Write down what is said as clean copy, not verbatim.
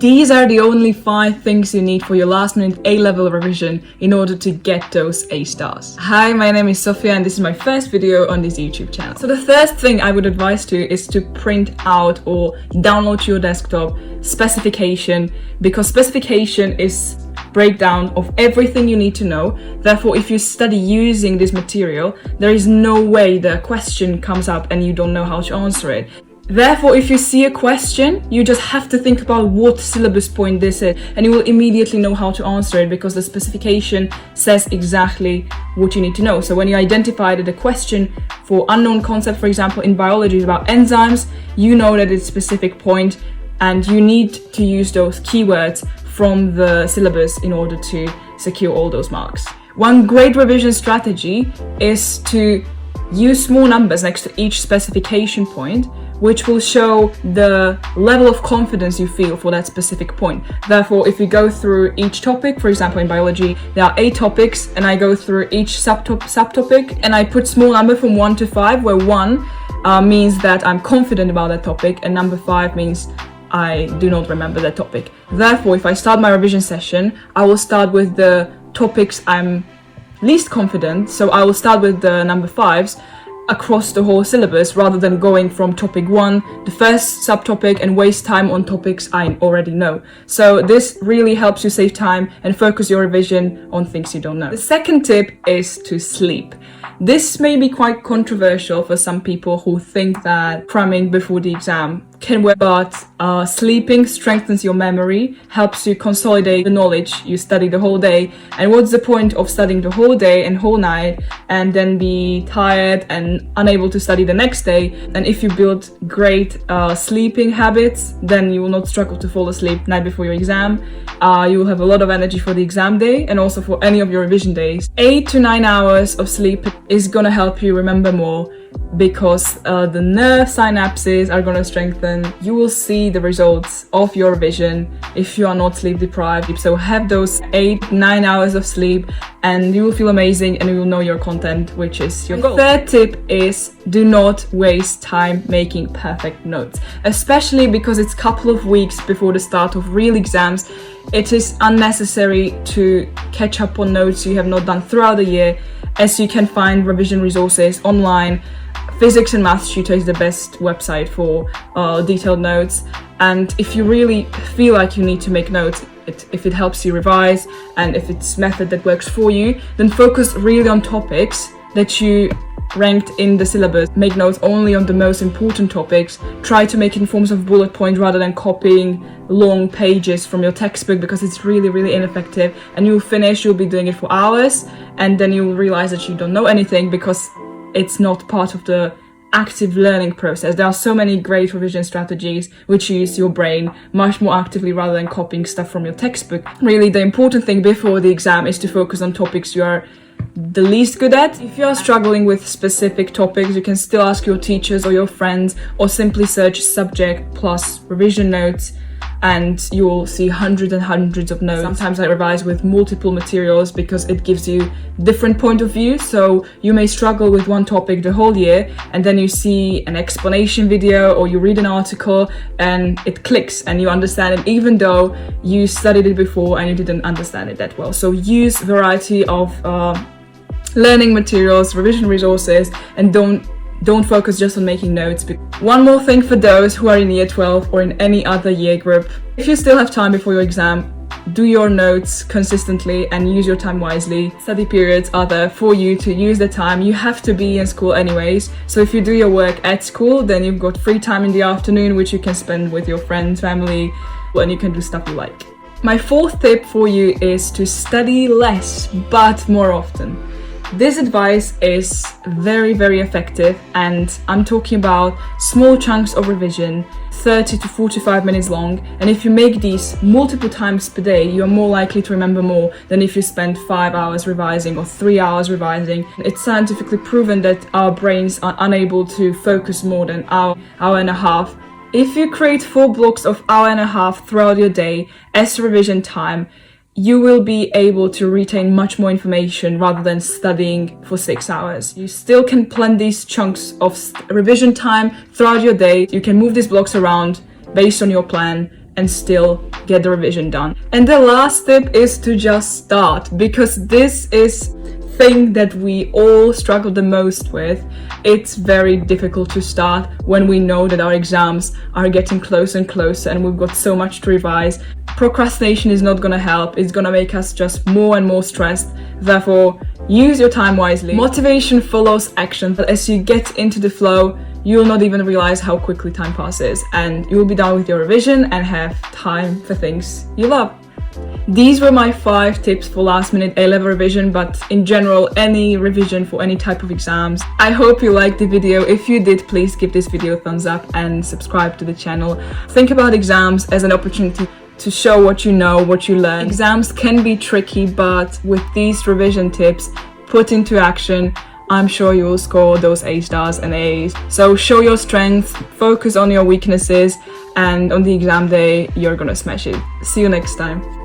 These are the only 5 things you need for your last minute A-level revision in order to get those A stars. Hi, my name is Sofia and this is my first video on this YouTube channel. So the first thing I would advise to is to print out or download to your desktop specification, because specification is breakdown of everything you need to know. Therefore, if you study using this material, there is no way the question comes up and you don't know how to answer it. Therefore, if you see a question, you just have to think about what syllabus point this is, and you will immediately know how to answer it because the specification says exactly what you need to know. So when you identify that the question for unknown concept, for example, in biology is about enzymes, you know that it's a specific point and you need to use those keywords from the syllabus in order to secure all those marks. One great revision strategy is to use small numbers next to each specification point, which will show the level of confidence you feel for that specific point. Therefore, if you go through each topic, for example, in biology, there are 8 topics, and I go through each subtopic, and I put small number from 1 to 5, where 1 means that I'm confident about that topic, and number 5 means I do not remember that topic. Therefore, if I start my revision session, I will start with the topics I'm least confident, so I will start with the number 5s across the whole syllabus rather than going from topic 1, the first subtopic, and waste time on topics I already know. So this really helps you save time and focus your revision on things you don't know. The second tip is to sleep. This may be quite controversial for some people who think that cramming before the exam can work, but sleeping strengthens your memory, helps you consolidate the knowledge you study the whole day. And what's the point of studying the whole day and whole night and then be tired and unable to study the next day? And if you build great sleeping habits, then you will not struggle to fall asleep night before your exam. You will have a lot of energy for the exam day and also for any of your revision days. 8 to 9 hours of sleep is gonna help you remember more, because the nerve synapses are going to strengthen. You will see the results of your revision if you are not sleep deprived. So have those 8-9 hours of sleep and you will feel amazing and you will know your content, which is your goal. Third tip is do not waste time making perfect notes, especially because it's a couple of weeks before the start of real exams. It is unnecessary to catch up on notes you have not done throughout the year, as you can find revision resources online. Physics and Maths Tutor is the best website for detailed notes, and if you really feel like you need to make notes, if it helps you revise and if it's method that works for you, then focus really on topics that you ranked in the syllabus. Make notes only on the most important topics. Try to make it in forms of bullet points rather than copying long pages from your textbook, because it's really ineffective, and you'll be doing it for hours and then you'll realize that you don't know anything because it's not part of the active learning process. There are so many great revision strategies which use your brain much more actively rather than copying stuff from your textbook. Really, the important thing before the exam is to focus on topics you are the least good at. If you are struggling with specific topics, you can still ask your teachers or your friends, or simply search subject plus revision notes, and you will see hundreds and hundreds of notes. Sometimes I revise with multiple materials because it gives you different point of view. So you may struggle with one topic the whole year, and then you see an explanation video or you read an article and it clicks and you understand it, even though you studied it before and you didn't understand it that well. So use variety of learning materials, revision resources, and don't focus just on making notes. One more thing for those who are in year 12 or in any other year group: if you still have time before your exam, do your notes consistently and use your time wisely. Study periods are there for you to use the time. You have to be in school anyways, so if you do your work at school, then you've got free time in the afternoon which you can spend with your friends, family, and you can do stuff you like. My fourth tip for you is to study less but more often. This advice is very effective, and I'm talking about small chunks of revision, 30 to 45 minutes long, and if you make these multiple times per day, you're more likely to remember more than if you spend 5 hours revising or 3 hours revising. It's scientifically proven that our brains are unable to focus more than hour and a half. If you create 4 blocks of hour and a half throughout your day as revision time, you will be able to retain much more information rather than studying for 6 hours. You still can plan these chunks of revision time throughout your day. You can move these blocks around based on your plan, and still get the revision done. And the last tip is to just start, because this is thing that we all struggle the most with. It's very difficult to start when we know that our exams are getting closer and closer and we've got so much to revise. Procrastination is not gonna help. It's gonna make us just more and more stressed. Therefore, use your time wisely. Motivation follows action. But as you get into the flow, you'll not even realize how quickly time passes, and you'll be done with your revision and have time for things you love. These were my 5 tips for last minute A-level revision, but in general, any revision for any type of exams. I hope you liked the video. If you did, please give this video a thumbs up and subscribe to the channel. Think about exams as an opportunity to show what you know, what you learn. Exams can be tricky, but with these revision tips put into action, I'm sure you will score those A stars and A's. So show your strengths, focus on your weaknesses, and on the exam day, you're gonna smash it. See you next time.